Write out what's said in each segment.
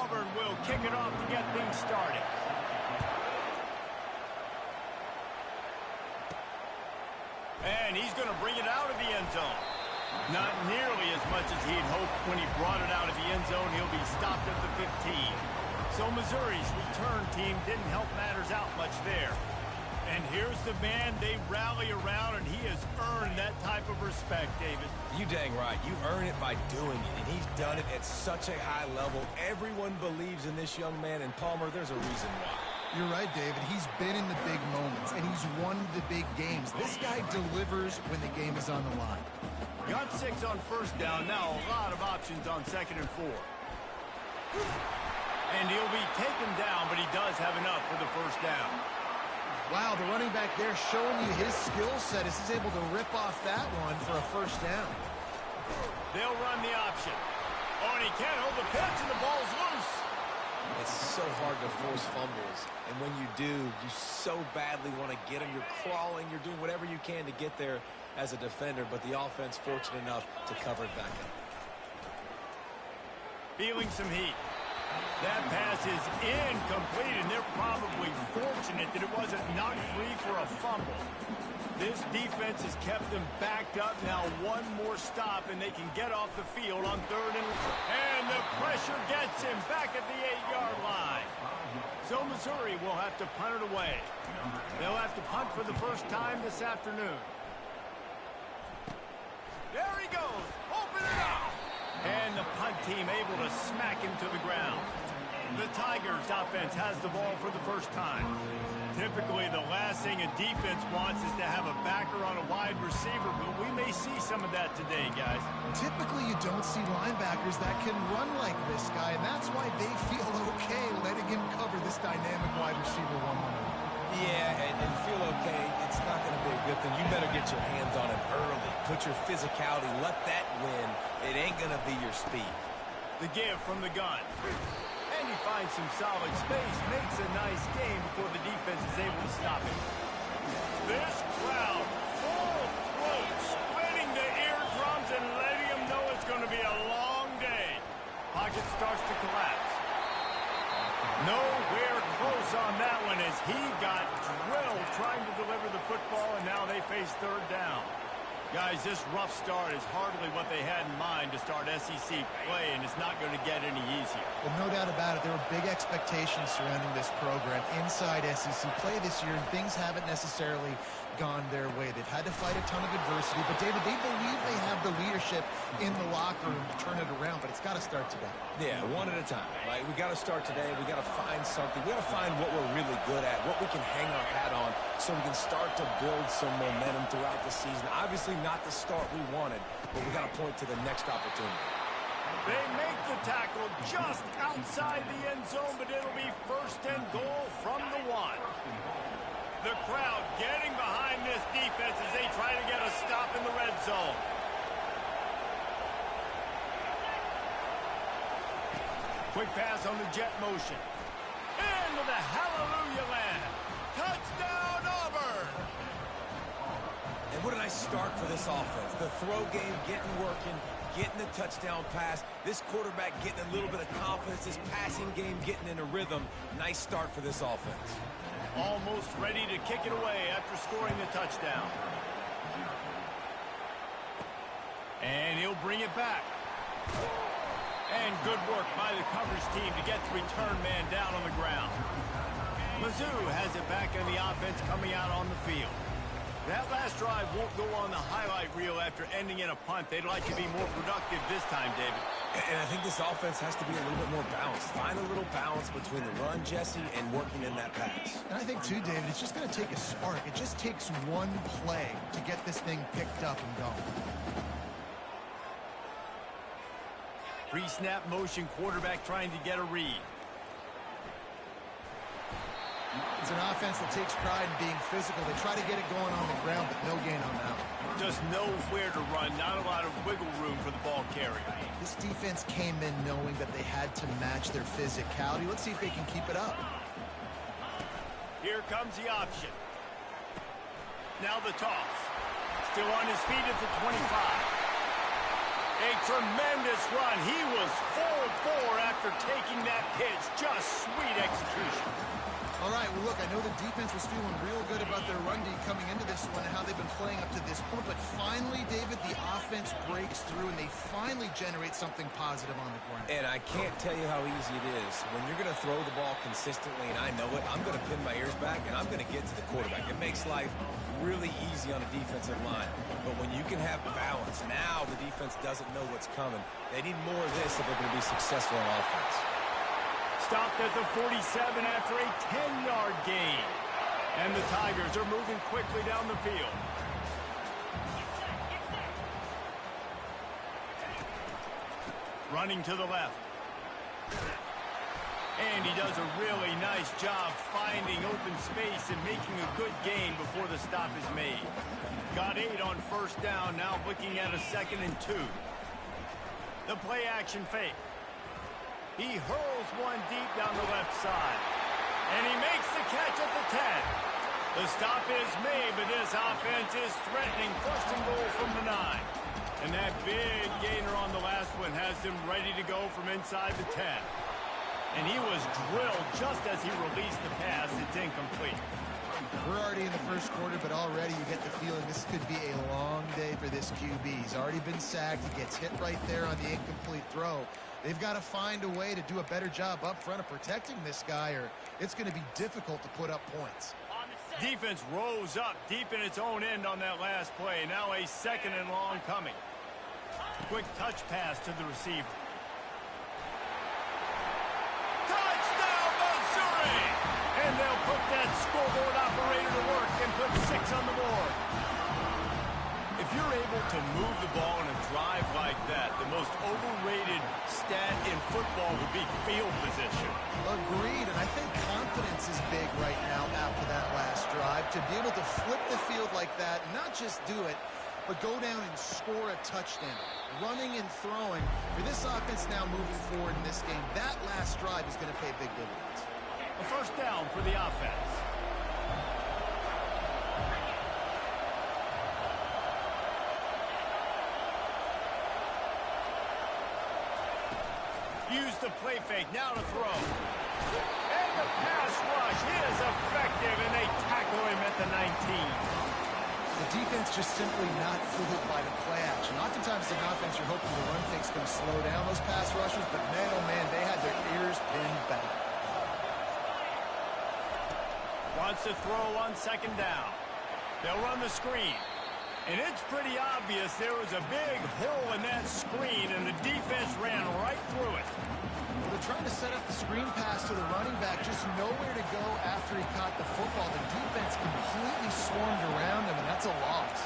Auburn will kick it off to get things started. And he's going to bring it out of the end zone. Not nearly as much as he'd hoped when he brought it out of the end zone. He'll be stopped at the 15. So Missouri's return team didn't help matters out much there. And here's the man they rally around, and he has earned that type of respect, David. You dang right. You earn it by doing it, and he's done it at such a high level. Everyone believes in this young man, and Palmer, there's a reason why. You're right, David. He's been in the big moments, and he's won the big games. This guy delivers when the game is on the line. Got 6 on first down. Now a lot of options on 2nd and 4. And he'll be taken down, but he does have enough for the first down. Wow, the running back there showing you his skill set as he's able to rip off that one for a first down. They'll run the option. Oh, and he can't hold the pitch, and the ball's loose. It's so hard to force fumbles, and when you do, you so badly want to get them. You're crawling, you're doing whatever you can to get there as a defender, but the offense fortunate enough to cover it back up. Feeling some heat. That pass is incomplete, and they're probably fortunate that it wasn't knocked free for a fumble. This defense has kept them backed up. Now one more stop, and they can get off the field on 3rd and the pressure gets him back at the 8-yard line. So Missouri will have to punt it away. They'll have to punt for the first time this afternoon. There he goes. Open it up. And the punt team able to smack him to the ground. The Tigers offense has the ball for the first time. Typically, the last thing a defense wants is to have a backer on a wide receiver, but we may see some of that today, guys. Typically, you don't see linebackers that can run like this guy, and that's why they feel okay letting him cover this dynamic wide receiver one-on-one. Yeah, and feel okay. It's not going to be a good thing. You better get your hands on him early. Put your physicality. Let that win. It ain't going to be your speed. The give from the gun. And he finds some solid space. Makes a nice game before the defense is able to stop him. This crowd, full throat, splitting the eardrums and letting them know it's going to be a long day. Pocket starts to collapse. Nowhere close on that one as he got drilled trying to deliver the football, and now they face 3rd down. Guys, this rough start is hardly what they had in mind to start SEC play, and it's not going to get any easier. Well, no doubt about it. There were big expectations surrounding this program inside SEC play this year, and things haven't necessarily gone their way. They've had to fight a ton of adversity, but David, they believe they have the leadership in the locker room to turn it around, but it's got to start today. Yeah, one at a time, right? We got to start today. We got to find something. We got to find what we're really good at, what we can hang our hat on, so we can start to build some momentum throughout the season. Obviously not the start we wanted, but we got to point to the next opportunity. They make the tackle just outside the end zone, but it'll be 1st and goal from the 1. The crowd getting behind this defense as they try to get a stop in the red zone. Quick pass on the jet motion. Into the hallelujah land. Touchdown, Auburn! And what a nice start for this offense. The throw game getting working, getting the touchdown pass. This quarterback getting a little bit of confidence. This passing game getting in a rhythm. Nice start for this offense. Almost ready to kick it away after scoring the touchdown. And he'll bring it back. And good work by the coverage team to get the return man down on the ground. Mizzou has it back in the offense coming out on the field. That last drive won't go on the highlight reel after ending in a punt. They'd like to be more productive this time, David. And I think this offense has to be a little bit more balanced. Find a little balance between the run, Jesse, and working in that pass. And I think, too, David, it's just going to take a spark. It just takes one play to get this thing picked up and going. Pre-snap motion, quarterback trying to get a read. It's an offense that takes pride in being physical. They try to get it going on the ground, but no gain on that one. Just nowhere to run, not a lot of wiggle room for the ball carrier. This defense came in knowing that they had to match their physicality. Let's see if they can keep it up. Here comes the option. Now the toss. Still on his feet at the 25. A tremendous run. He was 4-4 after taking that pitch. Just sweet execution. All right, well, look, I know the defense was feeling real good about their run D coming into this one and how they've been playing up to this point, but finally, David, the offense breaks through and they finally generate something positive on the ground. And I can't tell you how easy it is. When you're going to throw the ball consistently, and I know it, I'm going to pin my ears back and I'm going to get to the quarterback. It makes life really easy on a defensive line. But when you can have balance, now the defense doesn't know what's coming. They need more of this if they're going to be successful on offense. Stopped at the 47 after a 10-yard gain. And the Tigers are moving quickly down the field. Running to the left. And he does a really nice job finding open space and making a good gain before the stop is made. Got 8 on first down, now looking at a 2nd and 2. The play action fake. He hurls one deep down the left side. And he makes the catch at the 10. The stop is made, but this offense is threatening. 1st and goal from the 9. And that big gainer on the last one has them ready to go from inside the 10. And he was drilled just as he released the pass. It's incomplete. We're already in the first quarter, but already you get the feeling this could be a long day for this QB. He's already been sacked. He gets hit right there on the incomplete throw. They've got to find a way to do a better job up front of protecting this guy, or it's going to be difficult to put up points. Defense rose up deep in its own end on that last play. Now a 2nd and long coming. Quick touch pass to the receiver. Touchdown, Missouri! And they'll put that scoreboard operator to work and put 6 on the board. If you're able to move the ball in a drive like that, the most overrated stat in football would be field position. Agreed, and I think confidence is big right now after that last drive. To be able to flip the field like that, and not just do it, but go down and score a touchdown. Running and throwing. For this offense now moving forward in this game, that last drive is going to pay big dividends. A 1st down for the offense. Use the play fake, now to throw. And the pass rush is effective, and they tackle him at the 19. The defense just simply not fooled by the play action. Oftentimes in offense, you're hoping the run fake's going to slow down those pass rushers, but man, oh man, they had their ears pinned back. Wants to throw on 2nd down. They'll run the screen. And it's pretty obvious there was a big hole in that screen, and the defense ran right through it. Well, they're trying to set up the screen pass to the running back, just nowhere to go after he caught the football. The defense completely swarmed around him, and that's a loss.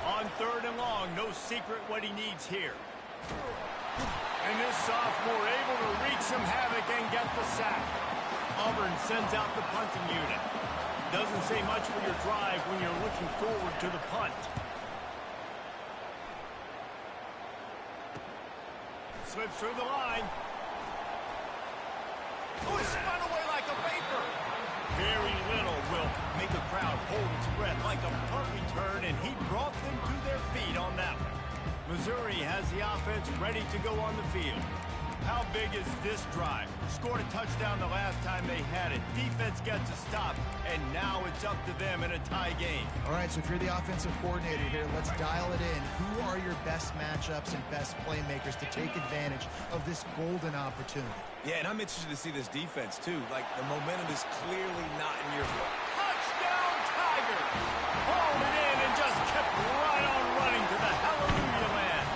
On 3rd and long, no secret what he needs here. And this sophomore able to wreak some havoc and get the sack. Auburn sends out the punting unit. Doesn't say much for your drive when you're looking forward to the punt. Slips through the line. Oh, he spun away like a vapor. Very little will make a crowd hold its breath like a punt return, and he brought them to their feet on that one. Missouri has the offense ready to go on the field. How big is this drive? Scored a touchdown the last time they had it. Defense gets a stop, and now it's up to them in a tie game. All right, so if you're the offensive coordinator here, let's dial it in. Who are your best matchups and best playmakers to take advantage of this golden opportunity? Yeah, and I'm interested to see this defense, too. Like, the momentum is clearly not in your favor. Touchdown, Tigers! Hauled it in and just kept right on running to the hallelujah land.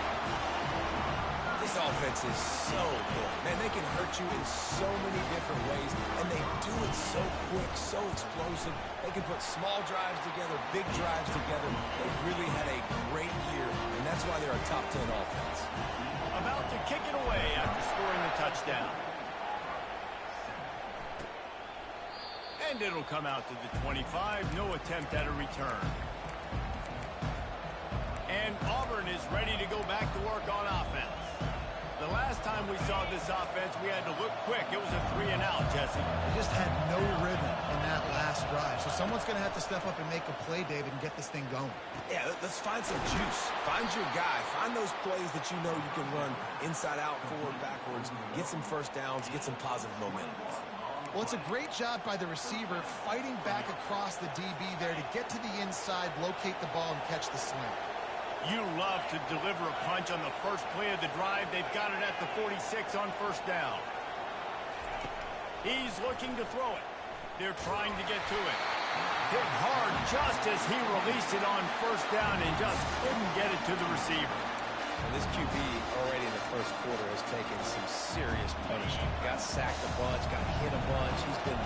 This offense is so good. Man, they can hurt you in so many different ways, and they do it so quick, so explosive. They can put small drives together, big drives together. They've really had a great year, and that's why they're a top 10 offense. About to kick it away after scoring the touchdown. And it'll come out to the 25. No attempt at a return. And Auburn is ready to go back to work on offense. The last time we saw this offense, we had to look quick. It was a 3-and-out, Jesse. They just had no rhythm in that last drive. So someone's going to have to step up and make a play, David, and get this thing going. Yeah, let's find some juice. Find your guy. Find those plays that you know you can run inside out, forward, backwards, get some first downs, get some positive momentum. Well, it's a great job by the receiver fighting back across the DB there to get to the inside, locate the ball, and catch the slant. You love to deliver a punch on the first play of the drive. They've got it at the 46 on first down. He's looking to throw it. They're trying to get to it. Hit hard just as he released it on first down and just couldn't get it to the receiver. And this QB already in the first quarter has taken some serious punishment. Got sacked a bunch, got hit a bunch. He's been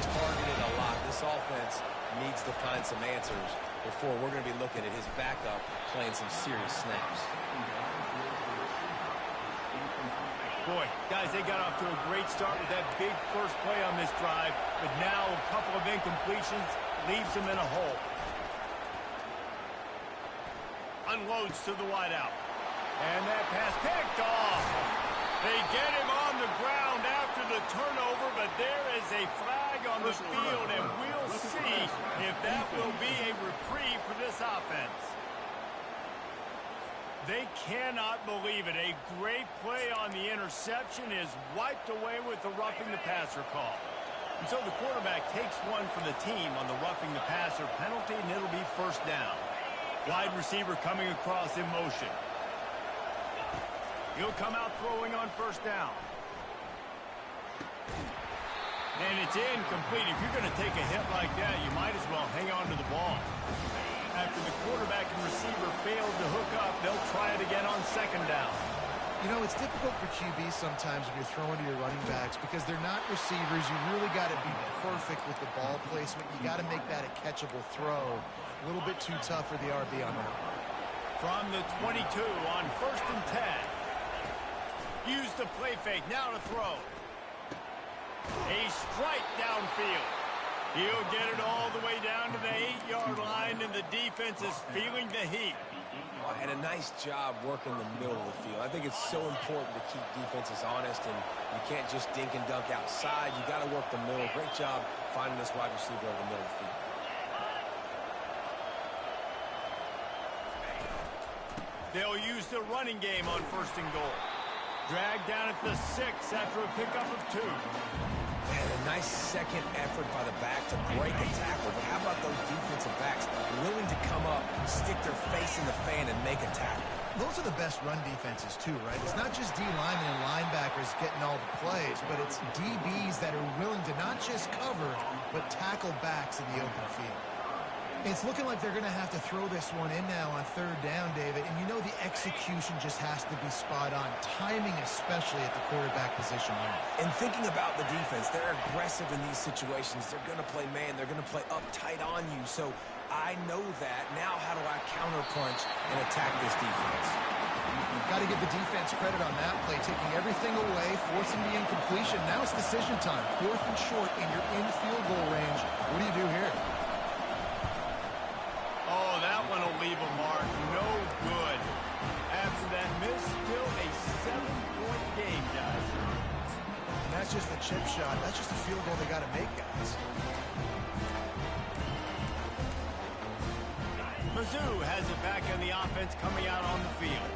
targeted a lot. This offense needs to find some answers before we're going to be looking at his backup playing some serious snaps. Boy, guys, they got off to a great start with that big first play on this drive, but now a couple of incompletions leaves them in a hole. Unloads to the wideout. And that pass picked off. They get him on the ground after the turnover, but there is a flag on the field, and we'll see if that will be a reprieve for this offense. They cannot believe it. A great play on the interception is wiped away with the roughing the passer call. And so the quarterback takes one for the team on the roughing the passer penalty, and it'll be first down. Wide receiver coming across in motion. He'll come out throwing on first down. And it's incomplete. If you're going to take a hit like that, you might as well hang on to the ball. After the quarterback and receiver failed to hook up, they'll try it again on second down. You know, it's difficult for QBs sometimes when you're throwing to your running backs because they're not receivers. You really got to be perfect with the ball placement. You got to make that a catchable throw. A little bit too tough for the RB on that. From the 22 on first and 10. Use the play fake, now to throw. A strike downfield. He'll get it all the way down to the 8-yard line, and the defense is feeling the heat. And a nice job working the middle of the field. I think it's so important to keep defenses honest, and you can't just dink and dunk outside. You got to work the middle. Great job finding this wide receiver over the middle of the field. They'll use the running game on first and goal. Dragged down at the 6 after a pickup of 2. And a nice second effort by the back to break a tackle. But how about those defensive backs willing to come up, stick their face in the fan, and make a tackle? Those are the best run defenses, too, right? It's not just D linemen and linebackers getting all the plays, but it's DBs that are willing to not just cover, but tackle backs in the open field. It's looking like they're going to have to throw this one in now on third down, David. And you know the execution just has to be spot on. Timing especially at the quarterback position here. And thinking about the defense, they're aggressive in these situations. They're going to play man. They're going to play uptight on you. So I know that. Now how do I counterpunch and attack this defense? You've got to give the defense credit on that play, taking everything away, forcing the incompletion. Now it's decision time. 4th and short, and you're in field goal range. What do you do here? Oh, that one will leave a mark. No good. After that miss, still a 7-point game, guys. And that's just a chip shot. That's just a field goal they got to make, guys. Mizzou has it back in the offense coming out on the field.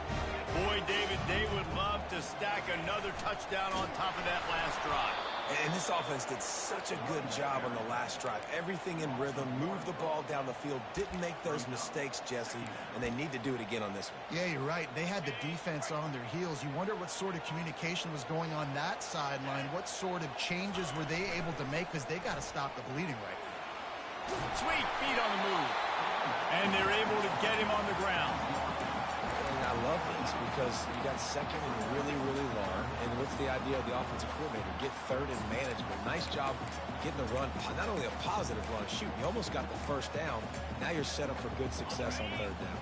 Boy, David, they would love to stack another touchdown on top of that last drive. And this offense did such a good job on the last drive. Everything in rhythm, moved the ball down the field, didn't make those mistakes, Jesse, and they need to do it again on this one. Yeah, you're right. They had the defense on their heels. You wonder what sort of communication was going on that sideline. What sort of changes were they able to make because they got to stop the bleeding right now. Sweet feet on the move. And they're able to get him on the ground. And I love this because you got second and really, really long. And what's the idea of the offensive coordinator? Get third in management. Nice job getting the run. Not only a positive run, shoot, you almost got the first down. Now you're set up for good success on third down.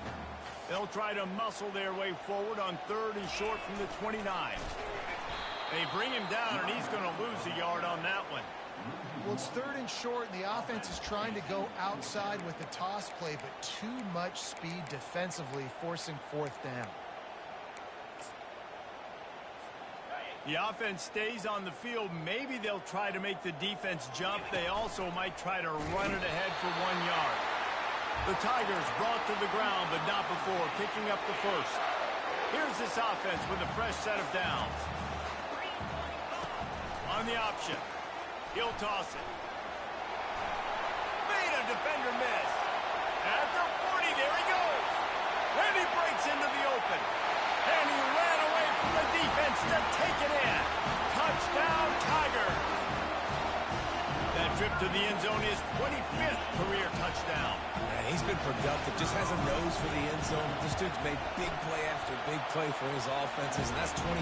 They'll try to muscle their way forward on 3rd and short from the 29. They bring him down, and he's going to lose a yard on that one. Well, it's 3rd and short, and the offense is trying to go outside with the toss play, but too much speed defensively, forcing 4th down. The offense stays on the field. Maybe they'll try to make the defense jump. They also might try to run it ahead for 1 yard. The Tigers brought to the ground, but not before picking up the first. Here's this offense with a fresh set of downs. On the option. He'll toss it. Made a defender miss. At the 40, there he goes. And he breaks into the open. And he ran away from the defense to take it in. Touchdown, Tiger. That trip to the end zone is 25th career touchdown. And he's been productive, just has a nose for the end zone. This dude's made big play after big play for his offenses, and that's 25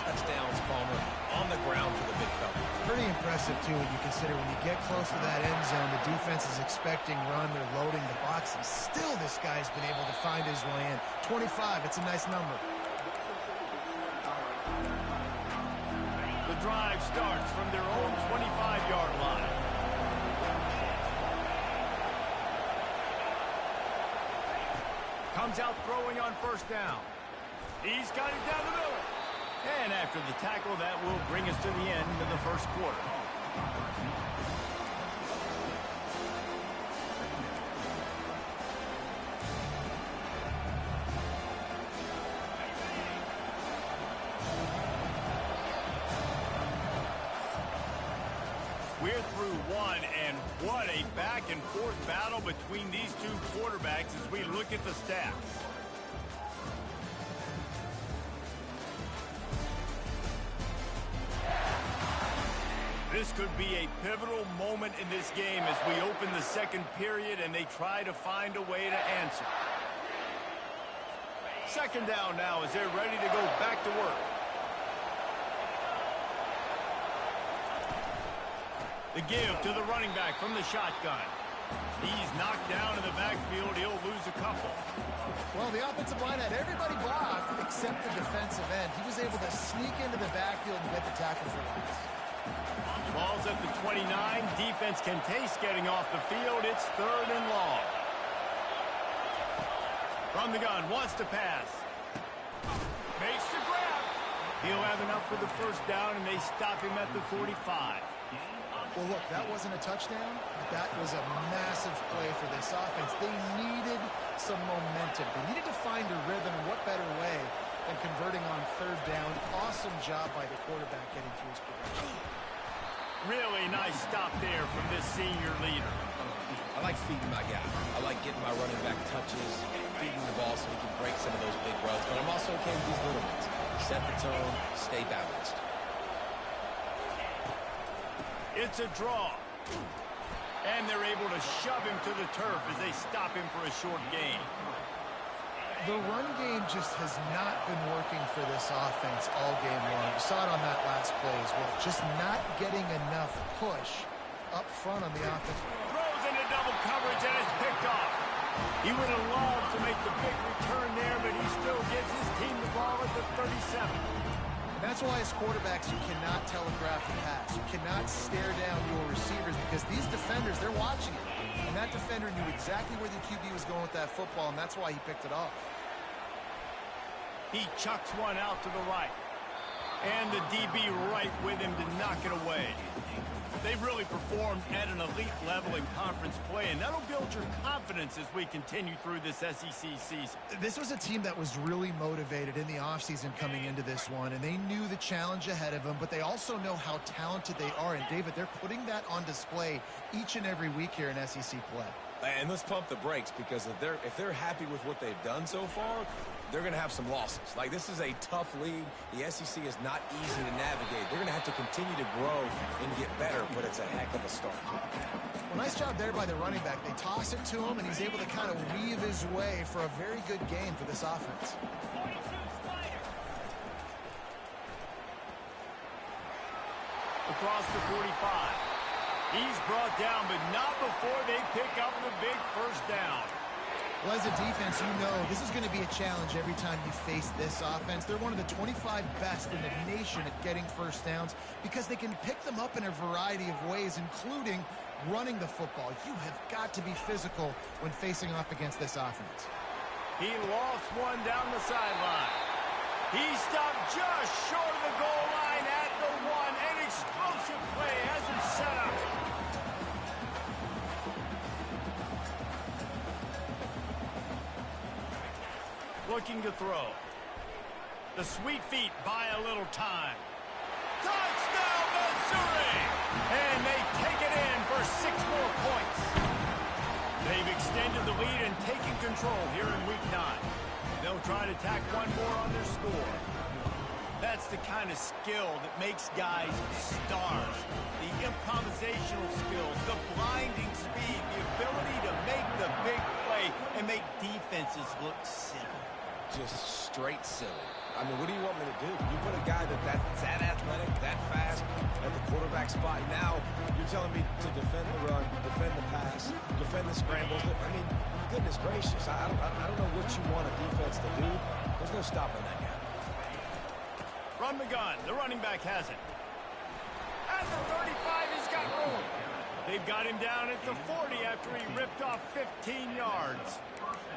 touchdowns, Palmer, on the ground for the big fella. Pretty impressive, too, when you consider when you get close to that end zone, the defense is expecting run, they're loading the box, and still this guy's been able to find his way in. 25, it's a nice number. The drive starts from their own 25-yard line. Comes out throwing on first down. He's got it down the middle. And after the tackle, that will bring us to the end of the first quarter. We're through one, and what a back-and-forth battle between these two quarterbacks as we look at the stats. This could be a pivotal moment in this game as we open the second period and they try to find a way to answer. Second down now as they're ready to go back to work. The give to the running back from the shotgun. He's knocked down in the backfield. He'll lose a couple. Well, the offensive line had everybody blocked except the defensive end. He was able to sneak into the backfield and get the tackle for loss. Ball's at the 29. Defense can taste getting off the field. It's 3rd and long. From the gun, wants to pass. Makes the grab. He'll have enough for the first down, and they stop him at the 45. Well, look, that wasn't a touchdown. That was a massive play for this offense. They needed some momentum. They needed to find a rhythm, and what better way than converting on 3rd down. Awesome job by the quarterback getting through his progression. Really nice stop there from this senior leader. I like feeding my guy. I like getting my running back touches, feeding the ball so he can break some of those big runs. But I'm also okay with these little ones. Set the tone, stay balanced. It's a draw. And they're able to shove him to the turf as they stop him for a short gain. The run game just has not been working for this offense all game long. You saw it on that last play as well. Just not getting enough push up front on the offense. Throws into double coverage and it's picked off. He would have loved to make the big return there, but he still gives his team the ball at the 37. And that's why as quarterbacks you cannot telegraph the pass. You cannot stare down your receivers because these defenders, they're watching it. And that defender knew exactly where the QB was going with that football, and that's why he picked it off. He chucks one out to the right. And the DB right with him to knock it away. They've really performed at an elite level in conference play, and that'll build your confidence as we continue through this SEC season. This was a team that was really motivated in the offseason coming into this one, and they knew the challenge ahead of them, but they also know how talented they are. And, David, they're putting that on display each and every week here in SEC play. And let's pump the brakes because if they're happy with what they've done so far, they're going to have some losses. Like, this is a tough league. The SEC is not easy to navigate. They're going to have to continue to grow and get better, but it's a heck of a start. Well, nice job there by the running back. They toss it to him, and he's able to kind of weave his way for a very good game for this offense. Across the 45. He's brought down, but not before they pick up the big first down. Well, as a defense, you know this is going to be a challenge every time you face this offense. They're one of the 25 best in the nation at getting first downs because they can pick them up in a variety of ways, including running the football. You have got to be physical when facing off against this offense. He lost one down the sideline. He stopped just short of the goal line looking to throw. The sweet feet buy a little time. Touchdown, Missouri! And they take it in for 6 more points. They've extended the lead and taken control here in week 9. They'll try to tack one more on their score. That's the kind of skill that makes guys stars. The improvisational skills, the blinding speed, the ability to make the big play and make defenses look silly. Just straight silly. I mean, what do you want me to do? You put a guy that's that athletic, that fast, at the quarterback spot. Now you're telling me to defend the run, defend the pass, defend the scrambles. I mean, goodness gracious. I don't know what you want a defense to do. There's no stopping that guy. Run the gun. The running back has it. At the 35, he's got room. They've got him down at the 40 after he ripped off 15 yards.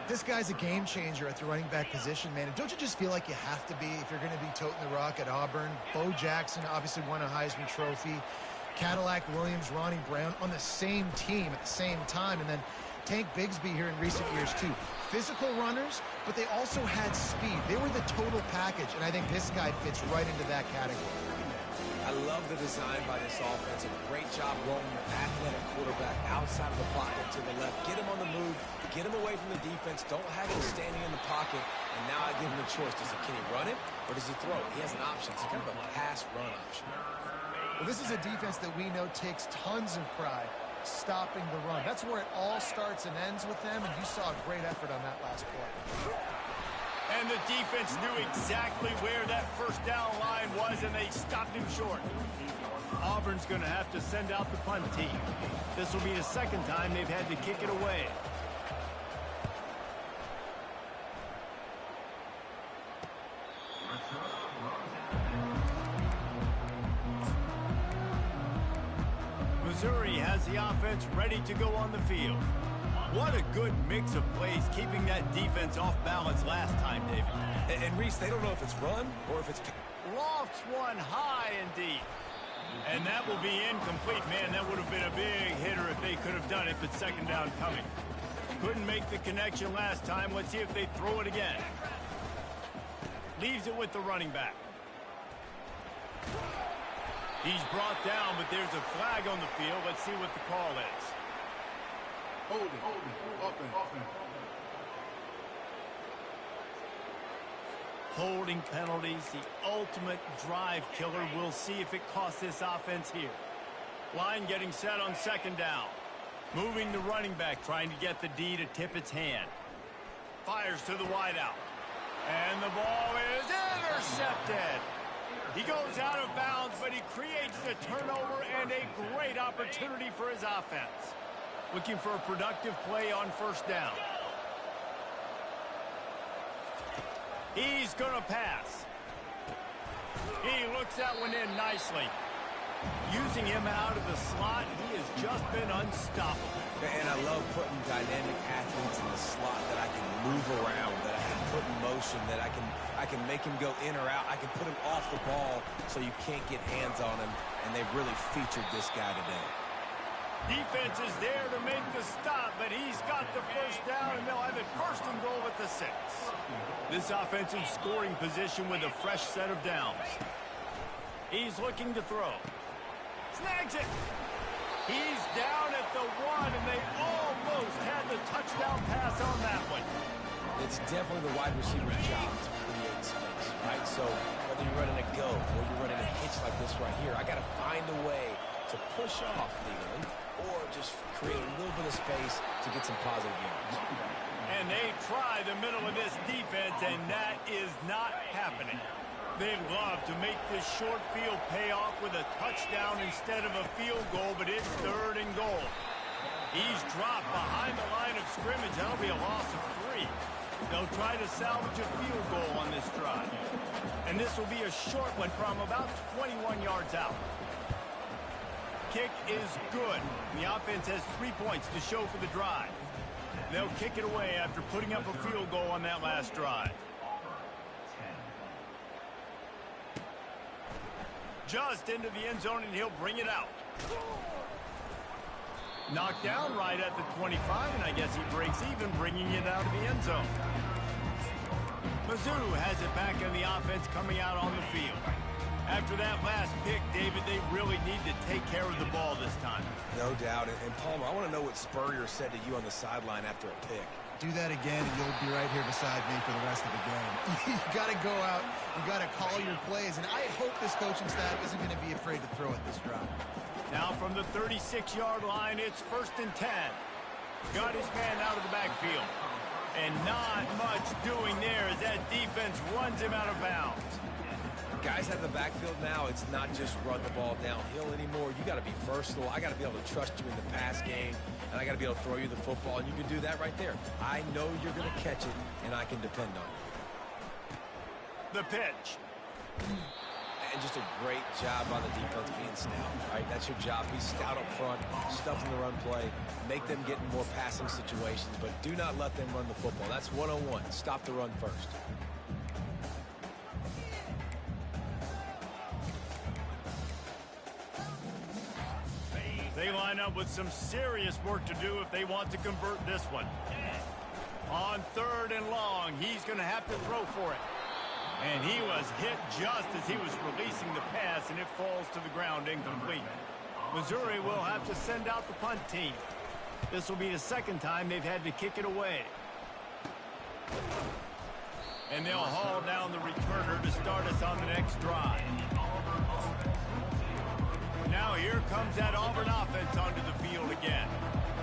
This guy's a game changer at the running back position, man. And don't you just feel like you have to be if you're going to be toting the rock at Auburn? Bo Jackson obviously won a Heisman Trophy. Cadillac Williams, Ronnie Brown on the same team at the same time. And then Tank Bigsby here in recent years, too. Physical runners, but they also had speed. They were the total package, and I think this guy fits right into that category. I love the design by this offense. A great job rolling the athletic quarterback outside of the pocket to the left. Get him on the move. Get him away from the defense. Don't have him standing in the pocket. And now I give him a choice. Can he run it or does he throw it? He has an option. It's kind of a pass-run option. Well, this is a defense that we know takes tons of pride stopping the run. That's where it all starts and ends with them, and you saw a great effort on that last play. And the defense knew exactly where that first down line was, and they stopped him short. Auburn's going to have to send out the punt team. This will be the second time they've had to kick it away. Missouri has the offense ready to go on the field. What a good mix of plays keeping that defense off balance last time, David. And Reese, they don't know if it's run or if it's... Lofts one high and deep. And that will be incomplete. Man, that would have been a big hitter if they could have done it, but second down coming. Couldn't make the connection last time. Let's see if they throw it again. Leaves it with the running back. He's brought down, but there's a flag on the field. Let's see what the call is. Holding penalties, the ultimate drive killer. We'll see if it costs this offense here. Line getting set on second down. Moving the running back, trying to get the D to tip its hand. Fires to the wideout. And the ball is intercepted. He goes out of bounds, but he creates the turnover and a great opportunity for his offense. Looking for a productive play on first down. He's going to pass. He looks that one in nicely. Using him out of the slot, he has just been unstoppable. And I love putting dynamic athletes in the slot that I can move around, that I can put in motion, that I can make him go in or out. I can put him off the ball so you can't get hands on him, and they've really featured this guy today. Defense is there to make the stop, but he's got the first down, and they'll have it first and goal at the 6. This offensive scoring position with a fresh set of downs. He's looking to throw. Snags it. He's down at the 1, and they almost had the touchdown pass on that one. It's definitely the wide receiver's job to create space, right? So whether you're running a go or you're running a hitch like this right here, I got to find a way to push off legally or just create a little bit of space to get some positive yards. And they try the middle of this defense, and that is not happening. They'd love to make this short field pay off with a touchdown instead of a field goal, but it's 3rd and goal. He's dropped behind the line of scrimmage. That'll be a loss of 3. They'll try to salvage a field goal on this drive. And this will be a short one from about 21 yards out. Kick is good. The offense has 3 points to show for the drive. They'll kick it away after putting up a field goal on that last drive. Just into the end zone, and he'll bring it out. Knocked down right at the 25, and I guess he breaks even, bringing it out of the end zone. Mizzou has it back in the offense coming out on the field. After that last pick, David, they really need to take care of the ball this time. No doubt. And Palmer, I want to know what Spurrier said to you on the sideline after a pick. Do that again, and you'll be right here beside me for the rest of the game. You got to go out. You got to call your plays, and I hope this coaching staff isn't going to be afraid to throw at this drive. Now from the 36-yard line, it's 1st and 10. Got his man out of the backfield. And not much doing there as that defense runs him out of bounds. Guys out of the backfield now, it's not just run the ball downhill anymore. You got to be versatile. I got to be able to trust you in the pass game, and I got to be able to throw you the football, and you can do that right there. I know you're going to catch it, and I can depend on it. The pitch. And just a great job on the defense being stout, right? That's your job. Be stout up front, stuff in the run play, make them get in more passing situations, but do not let them run the football. That's 101. Stop the run first. They line up with some serious work to do if they want to convert this one. On 3rd and long, he's going to have to throw for it. And he was hit just as he was releasing the pass, and it falls to the ground incomplete. Missouri will have to send out the punt team. This will be the 2nd time they've had to kick it away. And they'll haul down the returner to start us on the next drive. Now here comes that Auburn offense onto the field again.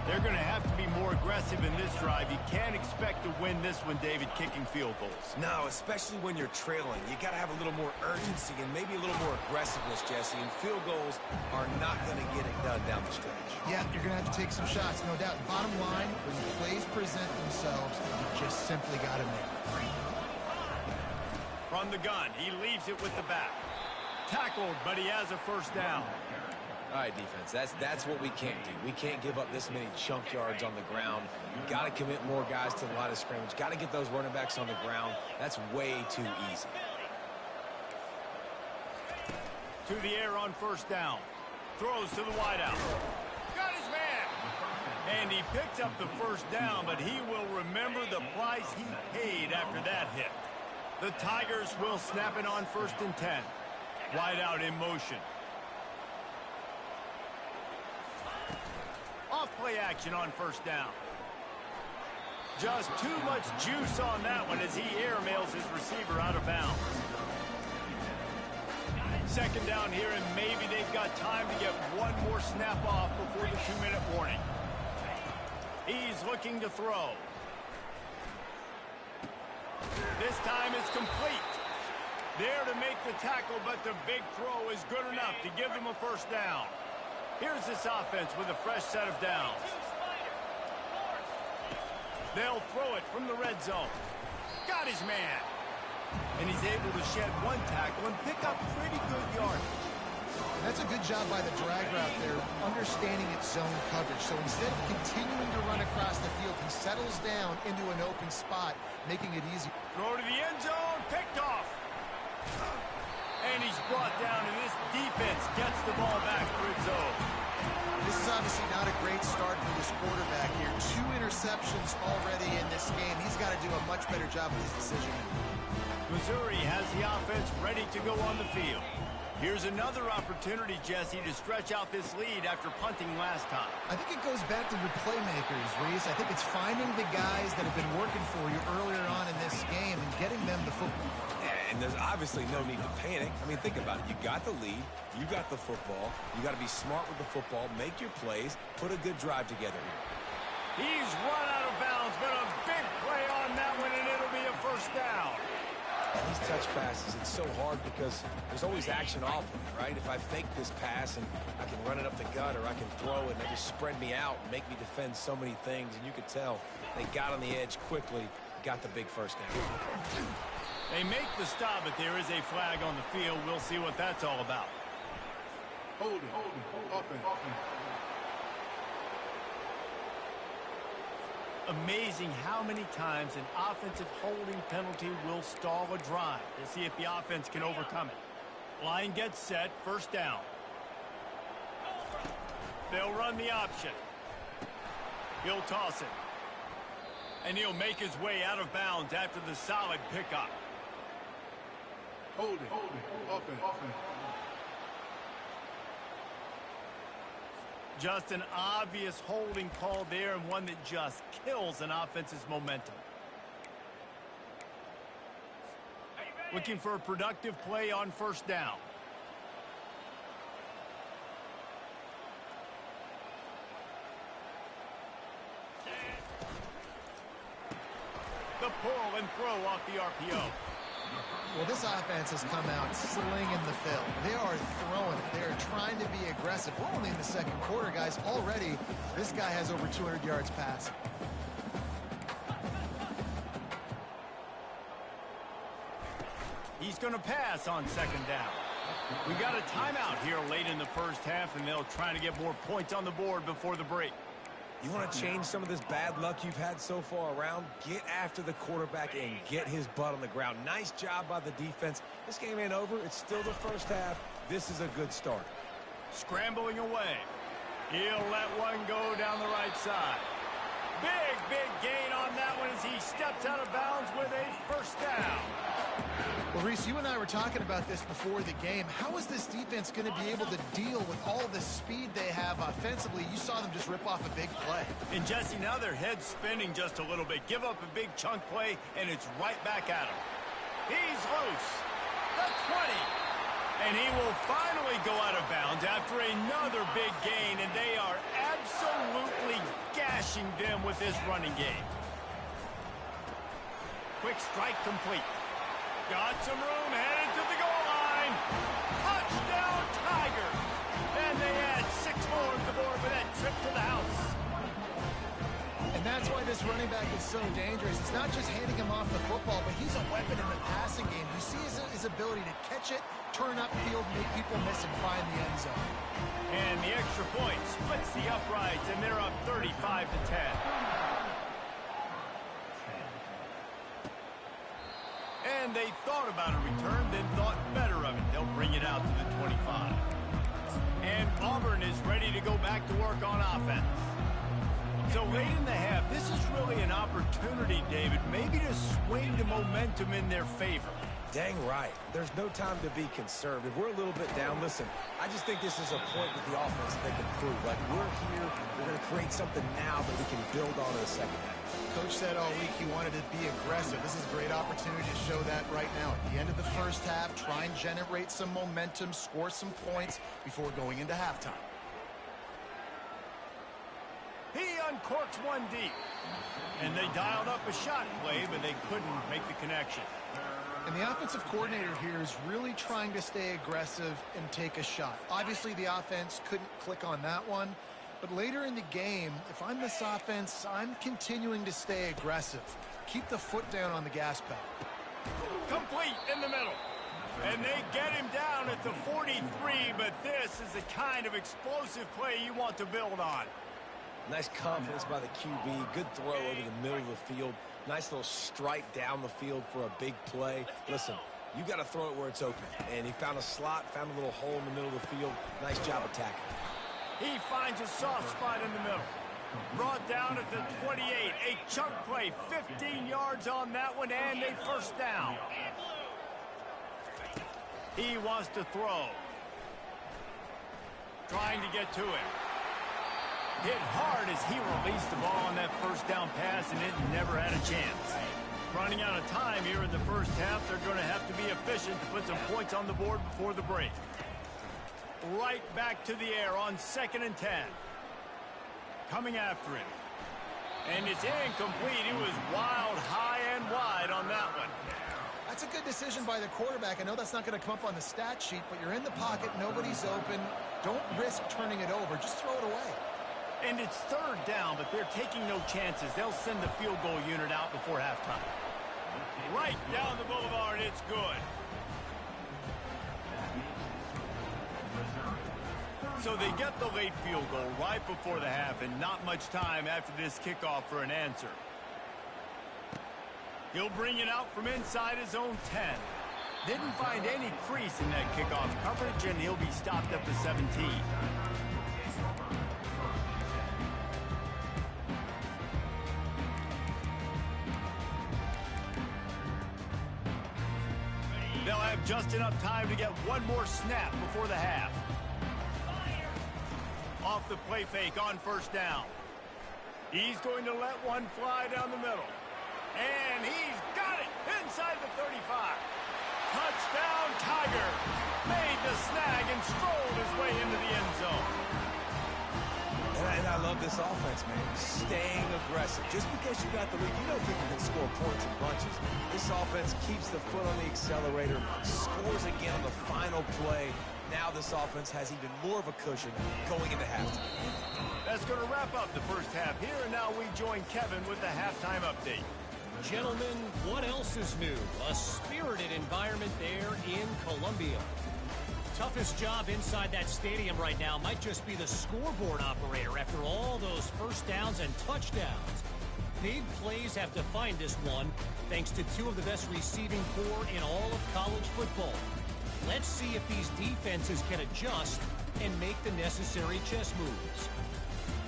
They're going to have to be more aggressive in this drive. You can't expect to win this one, David, kicking field goals. No, especially when you're trailing. You got to have a little more urgency and maybe a little more aggressiveness, Jesse. And field goals are not going to get it done down the stretch. Yeah, you're going to have to take some shots, no doubt. Bottom line, when the plays present themselves, you just simply got to make it. From the gun, he leaves it with the back. Tackled, but he has a 1st down. All right, defense, that's what we can't do. We can't give up this many chunk yards on the ground. You've got to commit more guys to the line of scrimmage. Got to get those running backs on the ground. That's way too easy. To the air on 1st down. Throws to the wideout. Got his man. And he picks up the 1st down, but he will remember the price he paid after that hit. The Tigers will snap it on 1st and 10. Wideout in motion. Off-play action on 1st down. Just too much juice on that one as he airmails his receiver out of bounds. 2nd down here, and maybe they've got time to get one more snap off before the 2-minute warning. He's looking to throw. This time it's complete. There to make the tackle, but the big throw is good enough to give them a 1st down. Here's this offense with a fresh set of downs. They'll throw it from the red zone. Got his man. And he's able to shed one tackle and pick up pretty good yardage. That's a good job by the drag route there, understanding its zone coverage. So instead of continuing to run across the field, he settles down into an open spot, making it easy. Throw to the end zone, picked off. And he's brought down, and this defense gets the ball back for its own. This is obviously not a great start for this quarterback here. 2 interceptions already in this game. He's got to do a much better job with his decision. Missouri has the offense ready to go on the field. Here's another opportunity, Jesse, to stretch out this lead after punting last time. I think it goes back to your playmakers, Reese. I think it's finding the guys that have been working for you earlier on in this game and getting them the football. Yeah, and there's obviously no need to panic. I mean, think about it. You got the lead. You got the football. You got to be smart with the football. Make your plays. Put a good drive together here. He's run out of bounds, but a big play on that one, and it'll be a 1st down. These touch passes, it's so hard because there's always action off of it, right? If I fake this pass and I can run it up the gut or I can throw it and they just spread me out and make me defend so many things, and you could tell they got on the edge quickly, got the big 1st down. They make the stop, but there is a flag on the field. We'll see what that's all about. Holding. Offense. Amazing how many times an offensive holding penalty will stall a drive. We'll see if the offense can overcome it. Line gets set, 1st down. They'll run the option. He'll toss it. And he'll make his way out of bounds after the solid pickup. Hold it. Offense. Just an obvious holding call there, and one that just kills an offense's momentum. Looking for a productive play on first down. The pull and throw off the RPO. Well, this offense has come out slinging the field. They are throwing it. They are trying to be aggressive. We're only in the second quarter, guys. Already, this guy has over 200 yards passing. He's going to pass on second down. We got a timeout here late in the first half, and they'll try to get more points on the board before the break. You want to change some of this bad luck you've had so far around? Get after the quarterback and get his butt on the ground. Nice job by the defense. This game ain't over. It's still the first half. This is a good start. Scrambling away. He'll let one go down the right side. Big gain on that one as he steps out of bounds with a first down. Well, Reese, you and I were talking about this before the game. How is this defense going to be able to deal with all the speed they have offensively? You saw them just rip off a big play. And Jesse, now their head's spinning just a little bit. Give up a big chunk play, and it's right back at him. He's loose. The 20. And he will finally go out of bounds after another big gain, and they are absolutely gashing them with this running game. Quick strike complete. Got some room, headed to the goal line. Touchdown, Tiger. And they add 6 more to the board with that trip to the house. And that's why this running back is so dangerous. It's not just handing him off the football, but he's a weapon in the passing game. You see his ability to catch it, turn upfield, make people miss, and find the end zone. And the extra point splits the uprights, and they're up 35-10. And they thought about a return, then thought better of it. They'll bring it out to the 25. And Auburn is ready to go back to work on offense. So late in the half, this is really an opportunity, David, maybe to swing the momentum in their favor. Dang right. There's no time to be conservative. We're a little bit down. Listen, I just think this is a point with the offense that they can prove. Like, we're here, we're going to create something now that we can build on in the second half. Coach said all week he wanted to be aggressive. This is a great opportunity to show that right now. At the end of the first half, try and generate some momentum, score some points before going into halftime. He uncorks one deep. And they dialed up a shot play, but they couldn't make the connection. And the offensive coordinator here is really trying to stay aggressive and take a shot. Obviously, the offense couldn't click on that one. But later in the game, if I'm this offense, I'm continuing to stay aggressive. Keep the foot down on the gas pedal. Complete in the middle. And they get him down at the 43, but this is the kind of explosive play you want to build on. Nice confidence by the QB. Good throw over the middle of the field. Nice little strike down the field for a big play. Listen, you got to throw it where it's open. And he found a slot, found a little hole in the middle of the field. Nice job attacking. He finds a soft spot in the middle. Brought down at the 28. A chunk play, 15 yards on that one, and a first down. He wants to throw. Trying to get to it. Hit hard as he released the ball on that first down pass, and it never had a chance. Running out of time here in the first half, they're going to have to be efficient to put some points on the board before the break. Right back to the air on 2nd and 10. Coming after him. And it's incomplete. He was wild, high and wide on that one. That's a good decision by the quarterback. I know that's not going to come up on the stat sheet, but you're in the pocket, nobody's open. Don't risk turning it over. Just throw it away. And it's 3rd down, but they're taking no chances. They'll send the field goal unit out before halftime. Right down the boulevard, it's good. So they get the late field goal right before the half, and not much time after this kickoff for an answer. He'll bring it out from inside his own 10. Didn't find any crease in that kickoff coverage, and he'll be stopped at the 17. Just enough time to get one more snap before the half. Off the play fake on first down. He's going to let one fly down the middle. And he's got it inside the 35. Touchdown, Tiger. Made the snag and strolled his way into the end zone. And I love this offense, man. Staying aggressive. Just because you got the lead, you know people can score points in bunches. This offense keeps the foot on the accelerator, scores again on the final play. Now this offense has even more of a cushion going into halftime. That's going to wrap up the first half here, and now we join Kevin with the halftime update. Gentlemen, what else is new? A spirited environment there in Columbia. Toughest job inside that stadium right now might just be the scoreboard operator after all those first downs and touchdowns. Big plays have defined this one, thanks to two of the best receiving corps in all of college football. Let's see if these defenses can adjust and make the necessary chess moves.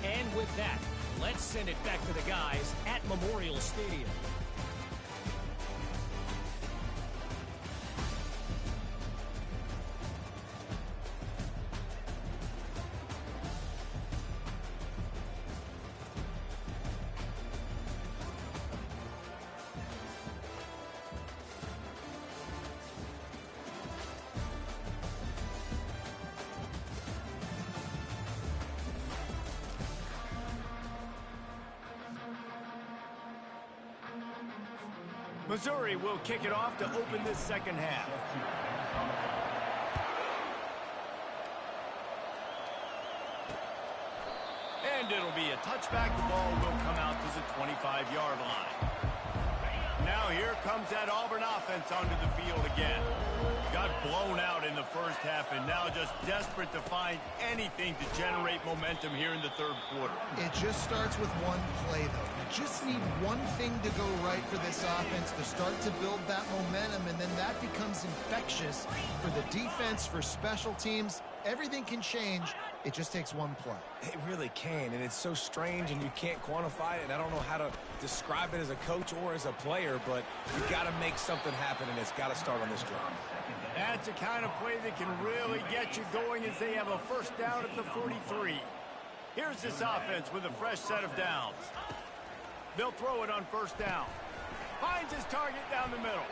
And with that, let's send it back to the guys at Memorial Stadium. Missouri will kick it off to open this second half. And it'll be a touchback. The ball will come out to the 25-yard line. Now here comes that Auburn offense onto the field again. Got blown out in the first half and now just desperate to find anything to generate momentum here in the third quarter. It just starts with one play, though. You just need one thing to go right for this offense to start to build that momentum, and then that becomes infectious for the defense, for special teams. Everything can change. It just takes one play. It really can, and it's so strange, and you can't quantify it, and I don't know how to describe it as a coach or as a player, but you got to make something happen, and it's got to start on this drive. That's the kind of play that can really get you going as they have a first down at the 43. Here's this offense with a fresh set of downs. They'll throw it on first down. Finds his target down the middle.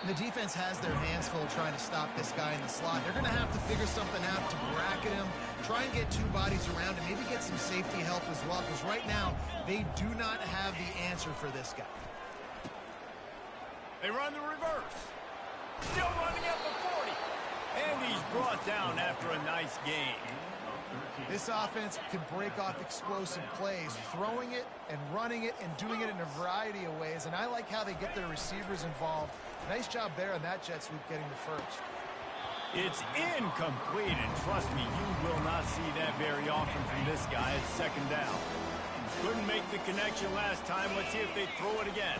The defense has their hands full trying to stop this guy in the slot. They're going to have to figure something out to bracket him, try and get two bodies around him, maybe get some safety help as well, because right now they do not have the answer for this guy. They run the reverse. Still running at the 40. And he's brought down after a nice game. This offense can break off explosive plays, throwing it and running it and doing it in a variety of ways. And I like how they get their receivers involved. Nice job there on that jet sweep getting the first. It's incomplete, and trust me, you will not see that very often from this guy at second down. Couldn't make the connection last time. Let's see if they throw it again.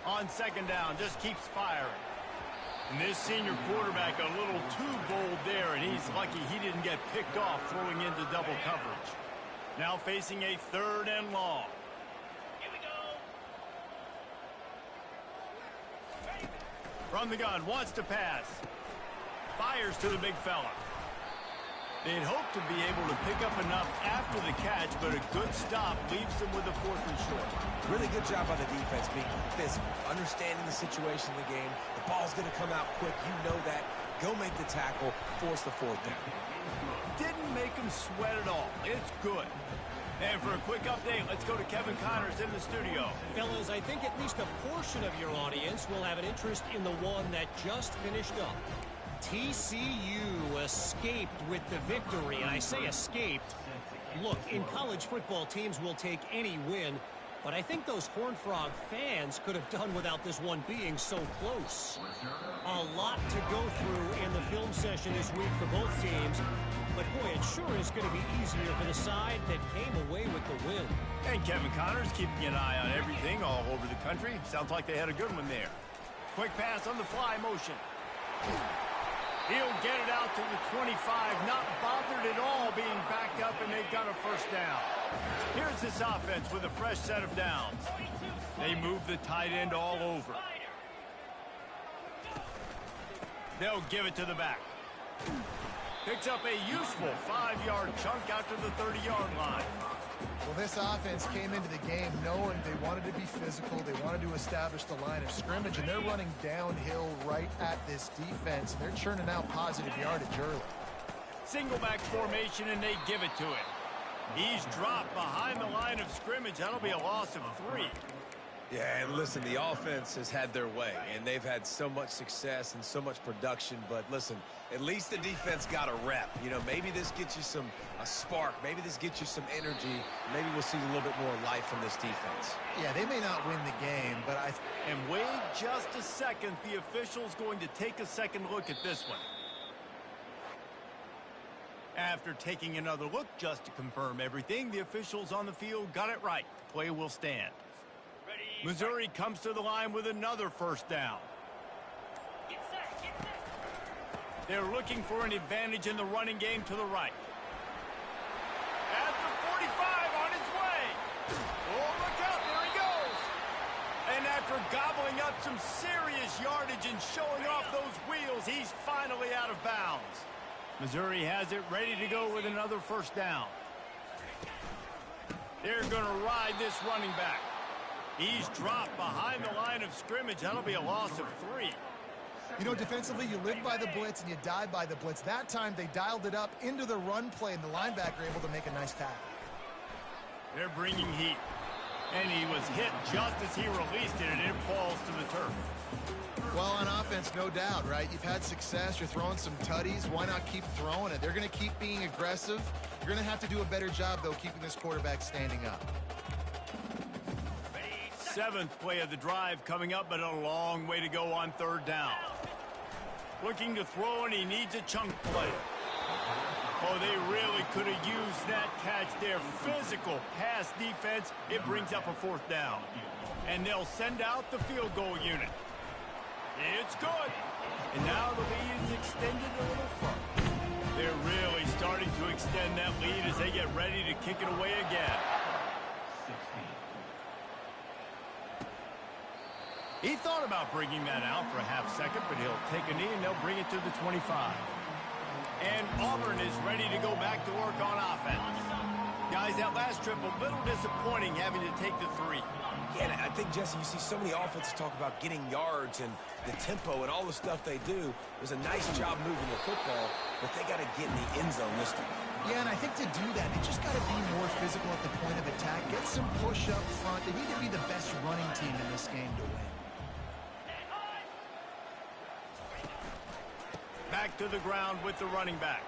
On second down, just keeps firing. And this senior quarterback a little too bold there, and he's lucky he didn't get picked off throwing into double coverage. Now facing a third and long. Here we go. From the gun, wants to pass. Fires to the big fella. They'd hoped to be able to pick up enough after the catch, but a good stop leaves them with a fourth and short. Really good job by the defense being physical, understanding the situation in the game. The ball's going to come out quick. You know that. Go make the tackle, force the fourth down. Didn't make him sweat at all. It's good. And for a quick update, let's go to Kevin Connors in the studio. Fellas, I think at least a portion of your audience will have an interest in the one that just finished up. TCU escaped with the victory, and I say escaped. Look, in college football, teams will take any win, but I think those Horned Frog fans could have done without this one being so close. A lot to go through in the film session this week for both teams, but boy, it sure is going to be easier for the side that came away with the win. And Kevin Connors keeping an eye on everything all over the country. Sounds like they had a good one there. Quick pass on the fly motion. He'll get it out to the 25, not bothered at all being backed up, and they've got a first down. Here's this offense with a fresh set of downs. They move the tight end all over. They'll give it to the back. Picks up a useful 5-yard chunk out to the 30-yard line. Well, this offense came into the game knowing they wanted to be physical, they wanted to establish the line of scrimmage, and they're running downhill right at this defense, and they're churning out positive yardage early. Single back formation, and they give it to him. He's dropped behind the line of scrimmage. That'll be a loss of 3. Yeah, and listen, the offense has had their way, and they've had so much success and so much production. But listen, at least the defense got a rep. You know, maybe this gets you a spark. Maybe this gets you some energy. Maybe we'll see a little bit more life from this defense. Yeah, they may not win the game, but And wait just a second. The official's going to take a second look at this one. After taking another look just to confirm everything, the officials on the field got it right. Play will stand. Missouri comes to the line with another first down. They're looking for an advantage in the running game to the right. At the 45, on his way. Oh, look out, there he goes. And after gobbling up some serious yardage and showing off those wheels, he's finally out of bounds. Missouri has it ready to go with another first down. They're going to ride this running back. He's dropped behind the line of scrimmage. That'll be a loss of 3. you know, defensively, you live by the blitz and you die by the blitz. That time, they dialed it up into the run play, and the linebacker able to make a nice tackle. They're bringing heat. And he was hit just as he released it, and it falls to the turf. Well, on offense, no doubt, right? You've had success. You're throwing some tutties. Why not keep throwing it? They're going to keep being aggressive. You're going to have to do a better job, though, keeping this quarterback standing up. 7th play of the drive coming up, but a long way to go on 3rd down. Looking to throw, and he needs a chunk play. Oh, they really could have used that catch there. Physical pass defense. It brings up a 4th down. And they'll send out the field goal unit. It's good. And now the lead is extended a little further. They're really starting to extend that lead as they get ready to kick it away again. He thought about bringing that out for a half second, but he'll take a knee and they'll bring it to the 25. And Auburn is ready to go back to work on offense. Guys, that last trip, a little disappointing having to take the 3. Yeah, and I think, Jesse, you see so many offenses talk about getting yards and the tempo and all the stuff they do. It was a nice job moving the football, but they got to get in the end zone this time. Yeah, and I think to do that, they just got to be more physical at the point of attack. Get some push up front. They need to be the best running team in this game to win. Back to the ground with the running back.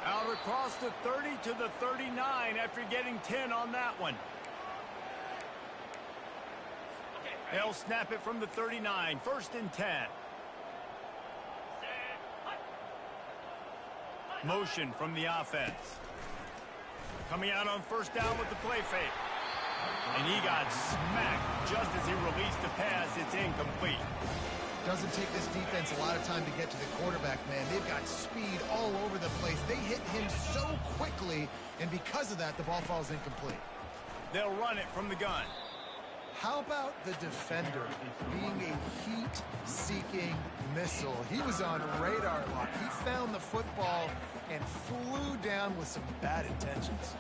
Out across the 30 to the 39 after getting 10 on that one. They'll snap it from the 39. 1st and 10. Motion from the offense. Coming out on 1st down with the play fake. And he got smacked just as he released the pass. It's incomplete. Doesn't take this defense a lot of time to get to the quarterback, man. They've got speed all over the place. They hit him so quickly, and because of that, the ball falls incomplete. They'll run it from the gun. How about the defender being a heat-seeking missile? He was on radar lock. He found the football and flew down with some bad intentions.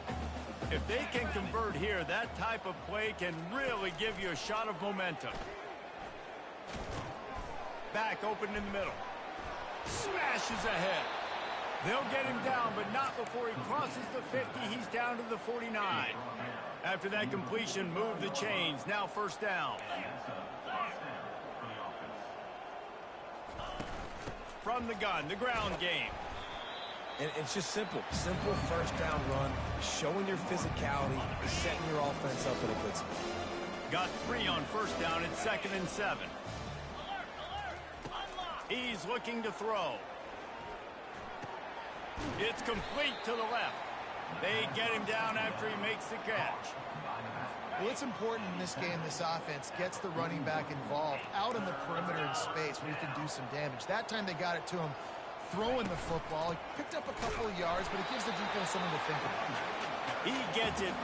If they can convert here, that type of play can really give you a shot of momentum. Back open in the middle. Smashes ahead. They'll get him down, but not before he crosses the 50. He's down to the 49. After that completion, move the chains. Now 1st down. From the gun, the ground game. And it's just simple. Simple 1st down run, showing your physicality, setting your offense up in a good spot. Got 3 on 1st down. It's 2nd and 7. He's looking to throw. It's complete to the left. They get him down after he makes the catch. Well, it's important in this game, this offense gets the running back involved out in the perimeter in space where he can do some damage. That time they got it to him throwing the football. He picked up a couple of yards, but it gives the defense something to think about. He gets it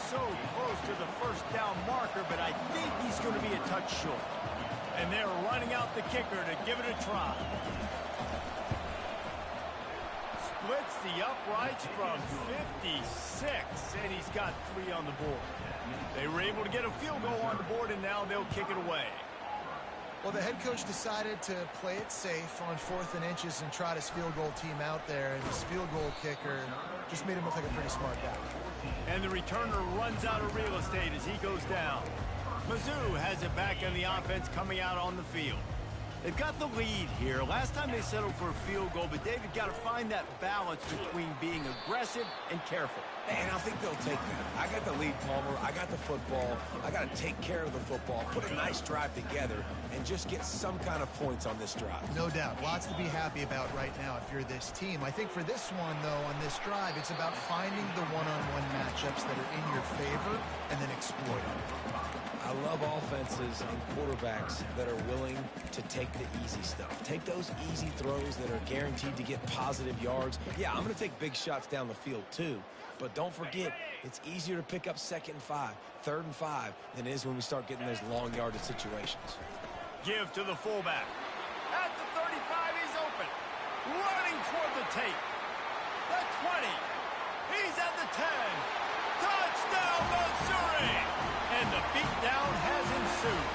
so close to the 1st down marker, but I think he's going to be a touch short. And they're running out the kicker to give it a try. Splits the uprights from 56, and he's got 3 on the board. They were able to get a field goal on the board, and now they'll kick it away. Well, the head coach decided to play it safe on 4th and inches and trot his field goal team out there, and his field goal kicker just made him look like a pretty smart guy. And the returner runs out of real estate as he goes down. Mizzou has it back on the offense coming out on the field. They've got the lead here. Last time they settled for a field goal, but David got to find that balance between being aggressive and careful. And I think they'll take that. I got the lead, Palmer. I got the football. I got to take care of the football, put a nice drive together, and just get some kind of points on this drive. No doubt. Lots to be happy about right now if you're this team. I think for this one, though, on this drive, it's about finding the one-on-one matchups that are in your favor and then exploiting. I love offenses and quarterbacks that are willing to take the easy stuff. Take those easy throws that are guaranteed to get positive yards. Yeah, I'm going to take big shots down the field too. But don't forget, it's easier to pick up 2nd and 5, 3rd and 5 than it is when we start getting those long yardage situations. Give to the fullback. At the 35, he's open. Running toward the tape. The 20. He's at the 10. Touchdown, Missouri! And the beatdown has ensued.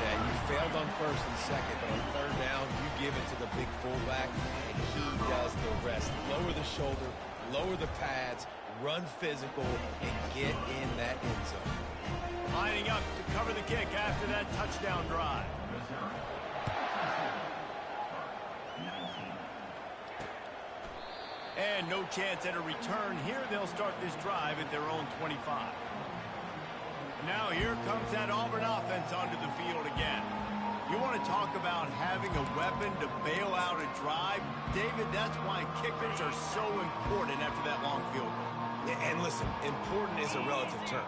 Yeah, you failed on 1st and 2nd, but on 3rd down, you give it to the big fullback, and he does the rest. Lower the shoulder, lower the pads, run physical, and get in that end zone. Lining up to cover the kick after that touchdown drive. And no chance at a return here. They'll start this drive at their own 25. Now here comes that Auburn offense onto the field again. You want to talk about having a weapon to bail out a drive? David, that's why kickers are so important after that long field goal. And listen, important is a relative term.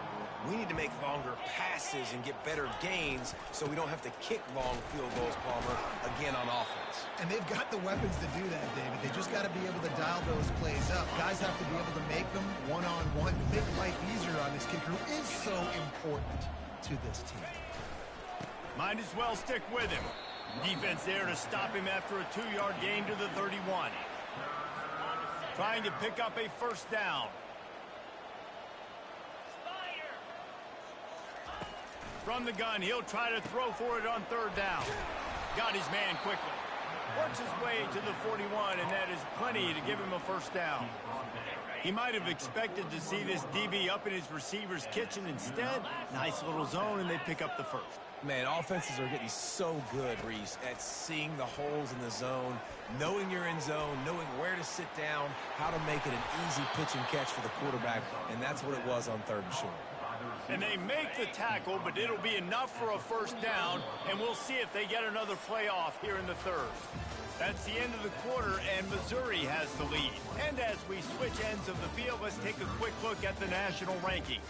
We need to make longer passes and get better gains so we don't have to kick long field goals, Palmer, again on offense. And they've got the weapons to do that, David. They just got to be able to dial those plays up. Guys have to be able to make them one-on-one to make life easier on this kicker, who is so important to this team. Might as well stick with him. Defense there to stop him after a 2-yard gain to the 31. Trying to pick up a 1st down. From the gun, he'll try to throw for it on 3rd down. Got his man quickly. Works his way to the 41, and that is plenty to give him a 1st down. He might have expected to see this DB up in his receiver's kitchen. Instead, nice little zone, and they pick up the 1st. Man, offenses are getting so good, Reese, at seeing the holes in the zone, knowing you're in zone, knowing where to sit down, how to make it an easy pitch and catch for the quarterback, and that's what it was on 3rd and short. And they make the tackle, but it'll be enough for a 1st down, and we'll see if they get another play off here in the 3rd. That's the end of the quarter, and Missouri has the lead. And as we switch ends of the field, let's take a quick look at the national rankings.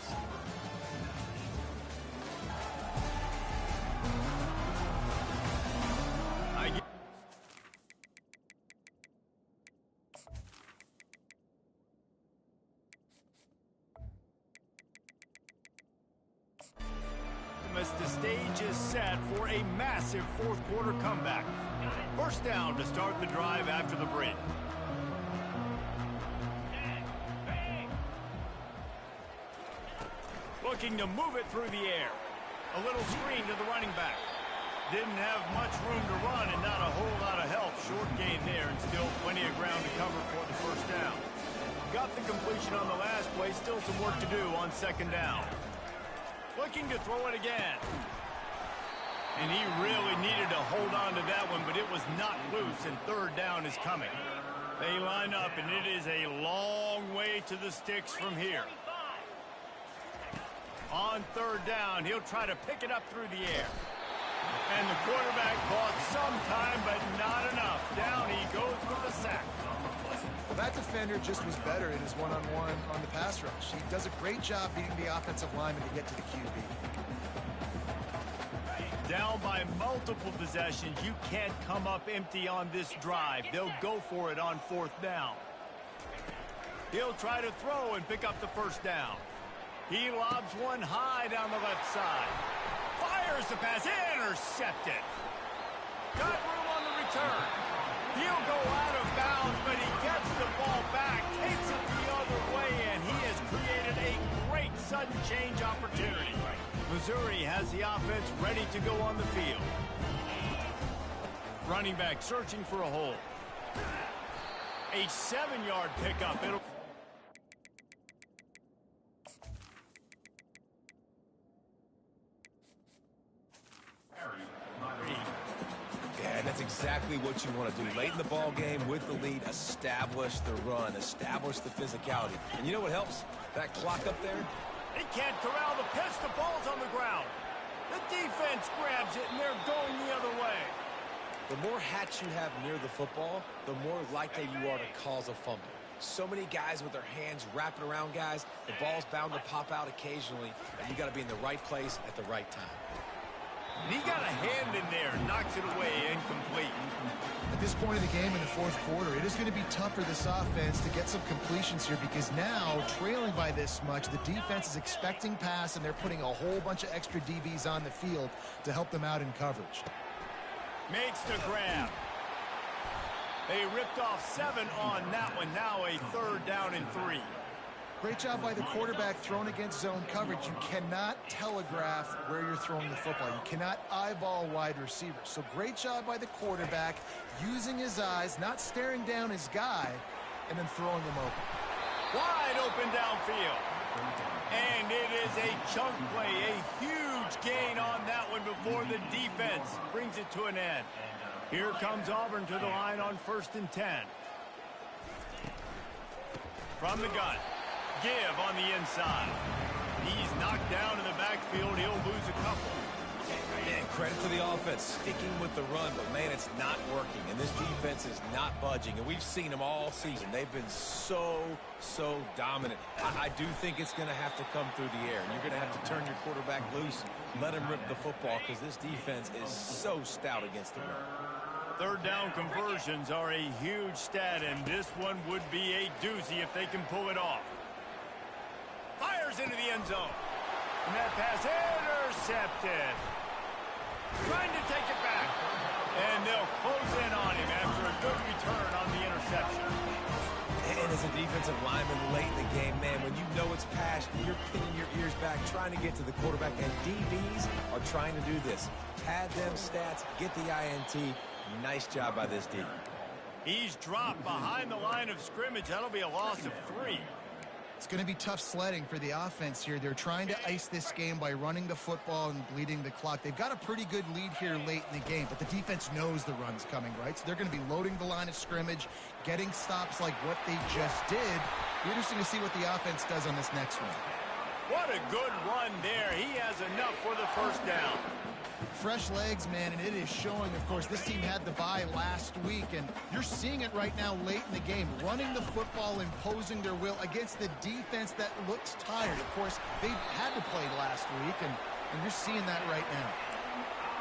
The stage is set for a massive 4th quarter comeback. 1st down to start the drive after the break. Looking to move it through the air. A little screen to the running back. Didn't have much room to run and not a whole lot of help. Short gain there and still plenty of ground to cover for the 1st down. Got the completion on the last play. Still some work to do on 2nd down. Looking to throw it again. And he really needed to hold on to that one, but it was not loose, and 3rd down is coming. They line up, and it is a long way to the sticks from here. On 3rd down, he'll try to pick it up through the air. And the quarterback bought some time, but not enough. Down he goes with the sack. Well, that defender just was better in his one-on-one on the pass rush. He does a great job beating the offensive lineman to get to the QB. Down by multiple possessions, you can't come up empty on this drive. They'll go for it on 4th down. He'll try to throw and pick up the 1st down. He lobs one high down the left side. Fires Fires the pass, intercepted. Got room on the return. He'll go out of bounds, but he gets the ball back, takes it the other way, and he has created a great sudden change opportunity. Missouri has the offense ready to go on the field. Running back searching for a hole. A 7-yard pickup. It'll... Yeah, that's exactly what you want to do. Late in the ball game with the lead, establish the run, establish the physicality. And you know what helps? That clock up there? They can't corral the pitch. The ball's on the ground. The defense grabs it, and they're going the other way. The more hats you have near the football, the more likely you are to cause a fumble. So many guys with their hands wrapping around guys, the ball's bound to pop out occasionally, and you got to be in the right place at the right time. And he got a hand in there, knocks it away, incomplete. At this point of the game in the fourth quarter, it is going to be tough for this offense to get some completions here because now, trailing by this much, the defense is expecting pass, and they're putting a whole bunch of extra DBs on the field to help them out in coverage. Makes the grab. They ripped off 7 on that one. Now a 3rd down and 3. Great job by the quarterback throwing against zone coverage. You cannot telegraph where you're throwing the football. You cannot eyeball wide receivers. So great job by the quarterback using his eyes, not staring down his guy, and then throwing him open. Wide open downfield. And it is a chunk play, a huge gain on that one before the defense brings it to an end. Here comes Auburn to the line on 1st and 10. From the gun. Give on the inside. He's knocked down in the backfield. He'll lose a couple. And credit to the offense, sticking with the run, but man, it's not working, and this defense is not budging, and we've seen them all season. They've been so dominant. I do think it's going to have to come through the air, and you're going to have to turn your quarterback loose, let him rip the football, because this defense is so stout against the run. 3rd down conversions are a huge stat, and this one would be a doozy if they can pull it off. Fires into the end zone. And that pass intercepted. Trying to take it back. And they'll close in on him after a good return on the interception. And as a defensive lineman late in the game, man, when you know it's passed, you're pinning your ears back, trying to get to the quarterback, and DBs are trying to do this. Pad them stats, get the INT. Nice job by this D. He's dropped behind the line of scrimmage. That'll be a loss of 3. It's going to be tough sledding for the offense here. They're trying to ice this game by running the football and bleeding the clock. They've got a pretty good lead here late in the game, but the defense knows the run's coming, right? So they're going to be loading the line of scrimmage, getting stops like what they just did. It'll be interesting to see what the offense does on this next one. What a good run there. He has enough for the 1st down. Fresh legs, man, and it is showing. Of course, this team had the bye last week, and you're seeing it right now late in the game. Running the football, imposing their will against the defense that looks tired. Of course, they had to play last week, and you're seeing that right now.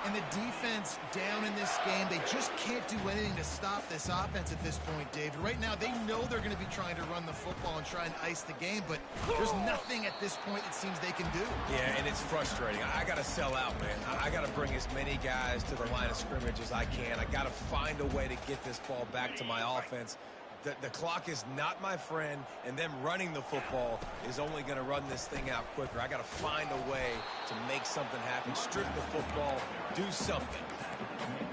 And the defense down in this game, they just can't do anything to stop this offense at this point, David. Right now, they know they're going to be trying to run the football and try and ice the game, but there's nothing at this point it seems they can do. Yeah, and it's frustrating. I got to sell out, man. I got to bring as many guys to the line of scrimmage as I can. I got to find a way to get this ball back to my offense. The clock is not my friend, and them running the football is only going to run this thing out quicker. I got to find a way to make something happen, strip the football, do something.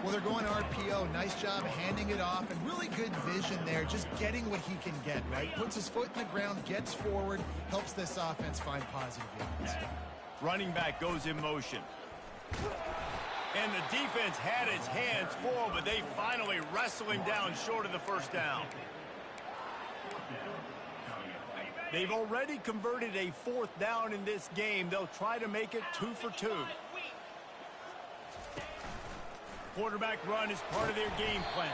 Well, they're going RPO. Nice job handing it off, and really good vision there, just getting what he can get, right? Puts his foot in the ground, gets forward, helps this offense find positive yards. Running back goes in motion. And the defense had his hands full, but they finally wrestle him down short of the 1st down. They've already converted a 4th down in this game. They'll try to make it 2 for 2. Quarterback run is part of their game plan.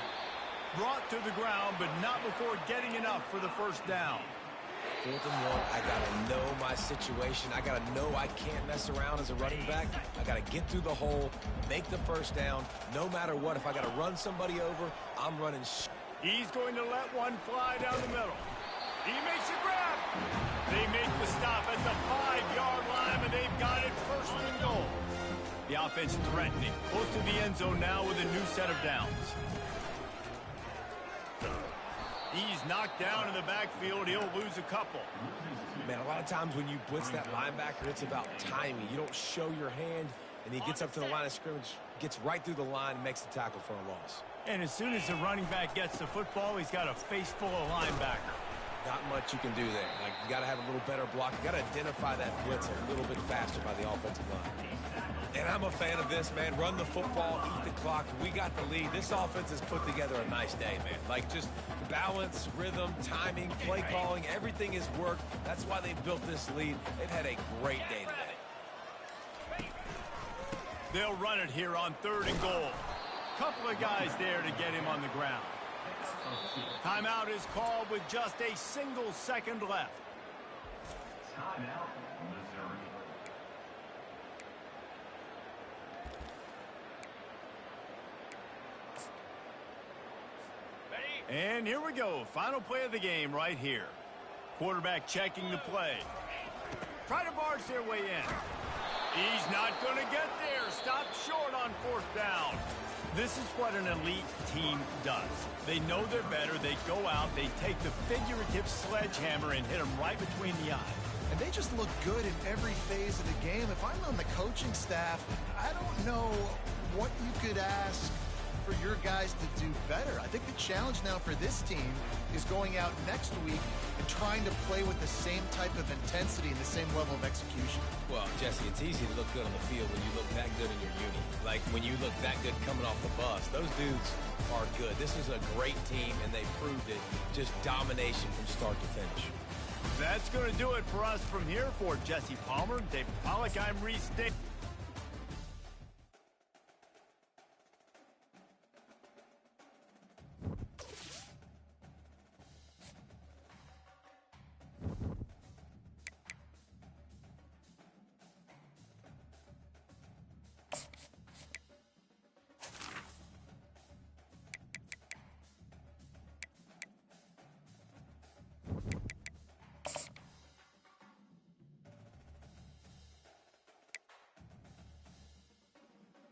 Brought to the ground, but not before getting enough for the 1st down. 4th and 1, I got to know my situation. I got to know I can't mess around as a running back. I got to get through the hole, make the 1st down, no matter what. If I got to run somebody over, I'm running. He's going to let one fly down the middle. He makes a grab. They make the stop at the 5-yard line, and they've got it 1st and goal. The offense threatening. Close to the end zone now with a new set of downs. He's knocked down in the backfield. He'll lose a couple. Man, a lot of times when you blitz that linebacker, it's about timing. You don't show your hand, and he gets up to the line of scrimmage, gets right through the line, and makes the tackle for a loss. And as soon as the running back gets the football, he's got a face full of linebacker. Not much you can do there. Like, you got to have a little better block. You got to identify that blitz a little bit faster by the offensive line. And I'm a fan of this, man. Run the football, eat the clock. We got the lead. This offense has put together a nice day, man. Like, just balance, rhythm, timing, play calling, everything has worked. That's why they've built this lead. They've had a great day today. They'll run it here on 3rd and goal. Couple of guys there to get him on the ground. Timeout is called with just a single second left. Timeout, Missouri. And here we go. Final play of the game right here. Quarterback checking the play. Try to barge their way in. He's not going to get there. Stop short on 4th down. This is what an elite team does. They know they're better. They go out. They take the figurative sledgehammer and hit them right between the eyes. And they just look good in every phase of the game. If I'm on the coaching staff, I don't know what you could ask for your guys to do better. I think the challenge now for this team is going out next week and trying to play with the same type of intensity and the same level of execution. Well, Jesse, it's easy to look good on the field when you look that good in your uni. Like, when you look that good coming off the bus, those dudes are good. This is a great team, and they proved it. Just domination from start to finish. That's going to do it for us from here. For Jesse Palmer, David Pollack, I'm Reese Dick.